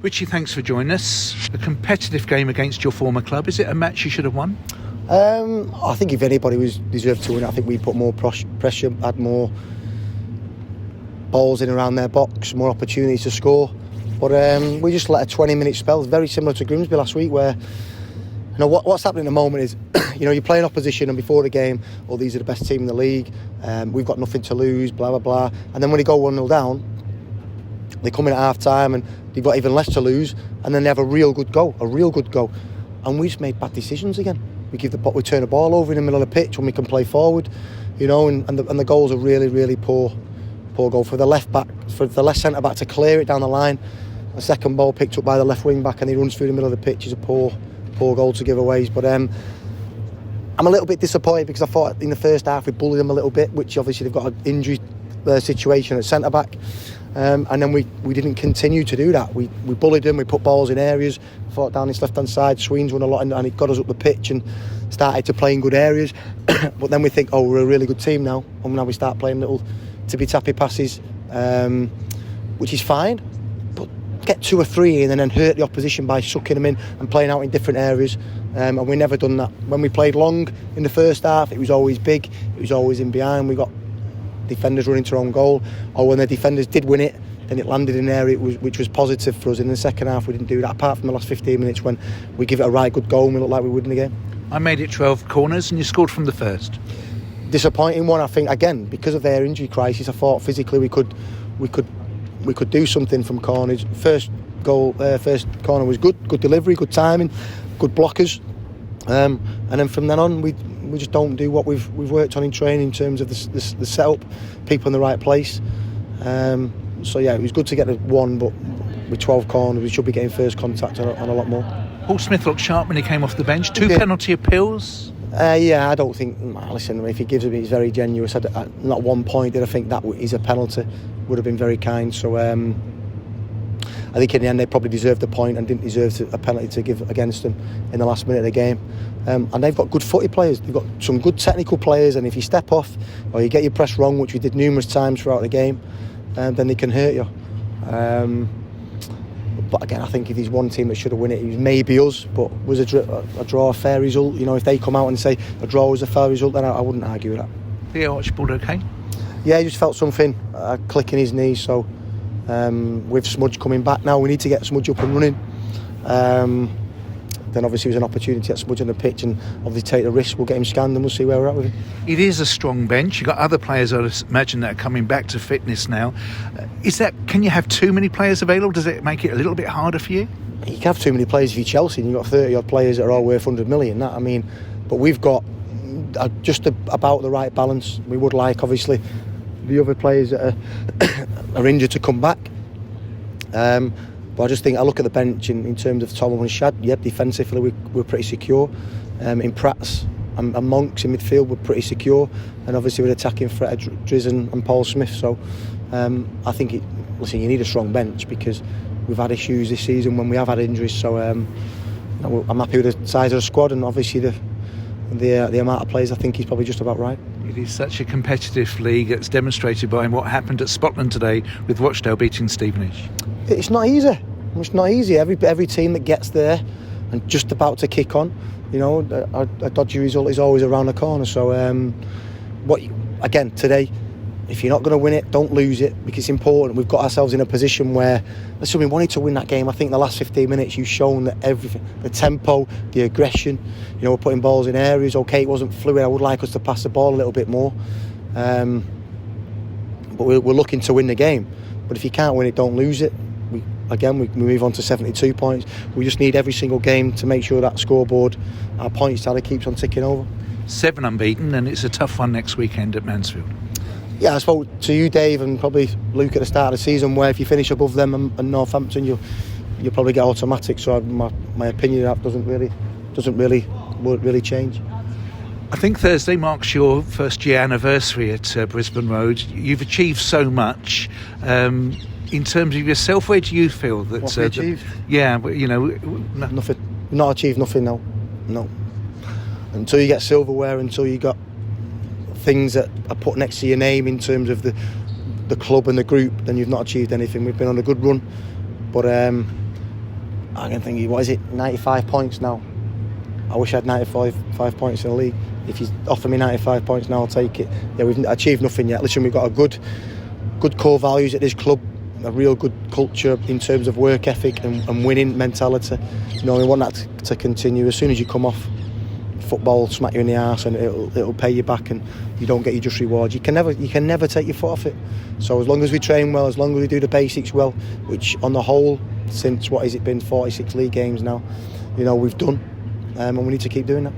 Richie, thanks for joining us. A competitive game against your former club. Is it a match you should have won? I think if anybody was deserved to win, I think we put more pressure, had more balls in around their box, more opportunities to score. But we just let a 20-minute spell, very similar to Grimsby last week, where what's happening at the moment is, you're playing opposition, and before the game, these are the best team in the league. We've got nothing to lose, blah blah blah. And then when they go 1-0 down, they come in at half time and they've got even less to lose, and then they have a real good go, and we just made bad decisions again. We turn the ball over in the middle of the pitch when we can play forward, and the goals are really, really poor goal for the left centre back to clear it down the line. A second ball picked up by the left wing back, and he runs through the middle of the pitch. Is a poor goal to give away. But I'm a little bit disappointed because I thought in the first half we bullied them a little bit, which obviously they've got an injury situation at centre back. And then we didn't continue to do that. We bullied them, we put balls in areas, fought down this left-hand side, Swindon's won a lot, and it got us up the pitch and started to play in good areas. But then we think, we're a really good team now, and now we start playing little tippy-tappy passes, which is fine, but get 2 or 3 in and then hurt the opposition by sucking them in and playing out in different areas. And we've never done that. When we played long in the first half, it was always big, it was always in behind. We got defenders running to their own goal, or when the defenders did win it, then it landed in an area which was positive for us. In the second half we didn't do that, apart from the last 15 minutes when we give it a right good goal and we look like we would in the game. I made it 12 corners and you scored from the first. Disappointing one, I think, again, because of their injury crisis. I thought physically we could do something from corners. First corner was good delivery, good timing, good blockers, and then from then on we just don't do what we've worked on in training in terms of the setup, people in the right place. So yeah, it was good to get the one, but with 12 corners we should be getting first contact on a lot more. Paul Smith looked sharp when he came off the bench. 2 penalty appeals. I don't think. Listen, if he gives it, he's very generous. Not one point did I think that is a penalty. Would have been very kind. So I think in the end they probably deserved the point and didn't deserve a penalty to give against them in the last minute of the game. And they've got good footy players. They've got some good technical players. And if you step off or you get your press wrong, which we did numerous times throughout the game, then they can hurt you. But again, I think if there's one team that should have won it, it was maybe us. But was a draw a fair result? If they come out and say a draw was a fair result, then I wouldn't argue with that. Theo Archibald okay? Yeah, he just felt something click in his knees. So with Smudge coming back now, we need to get Smudge up and running. Then obviously there's an opportunity to get Smudge on the pitch and obviously take the risk. We'll get him scanned and we'll see where we're at with him. It is a strong bench. You've got other players, I imagine, that are coming back to fitness now. Can you have too many players available? Does it make it a little bit harder for you? You can have too many players if you're Chelsea and you've got 30 odd players that are all worth 100 million. But we've got just about the right balance. We would like, obviously, the other players that are injured to come back. But I just think I look at the bench in terms of Tom and Shad. Yep, defensively we're pretty secure. In Pratt's and Monks in midfield we're pretty secure, and obviously with attacking threat Driz and Paul Smith. So I think you need a strong bench because we've had issues this season when we have had injuries. So I'm happy with the size of the squad, and obviously the amount of players. I think he's probably just about right. It is such a competitive league. It's demonstrated by what happened at Scotland today with Rochdale beating Stevenage. It's not easy. It's not easy. Every team that gets there and just about to kick on, a dodgy result is always around the corner. So today, if you're not going to win it, don't lose it, because it's important. We've got ourselves in a position where, listen, we wanted to win that game. I think the last 15 minutes you've shown that everything, the tempo, the aggression, we're putting balls in areas. Okay, it wasn't fluid. I would like us to pass the ball a little bit more. But we're looking to win the game. But if you can't win it, don't lose it. We move on to 72 points. We just need every single game to make sure that scoreboard, our points tally, keeps on ticking over. 7 unbeaten, and it's a tough one next weekend at Mansfield. Yeah, I spoke to you, Dave, and probably Luke at the start of the season, where if you finish above them and Northampton, you'll probably get automatic. So my opinion of that doesn't really change. I think Thursday marks your first year anniversary at Brisbane Road. You've achieved so much. In terms of yourself, where do you feel that? What we achieved? Nothing. Not achieved nothing. No. Until you get silverware, until you got things that are put next to your name in terms of the club and the group, then you've not achieved anything. We've been on a good run, but I can think, what is it, 95 points now. I wish I had 95 points in the league. If you offer me 95 points now, I'll take it. Yeah, we've achieved nothing yet. Listen, we've got a good core values at this club, a real good culture in terms of work ethic and winning mentality. You know, we want that to continue. As soon as you come off, football will smack you in the arse and it'll pay you back, and you don't get your just reward. You can never take your foot off it. So as long as we train well, as long as we do the basics well, which on the whole, since what has it been, 46 league games now, you know, we've done, and we need to keep doing that.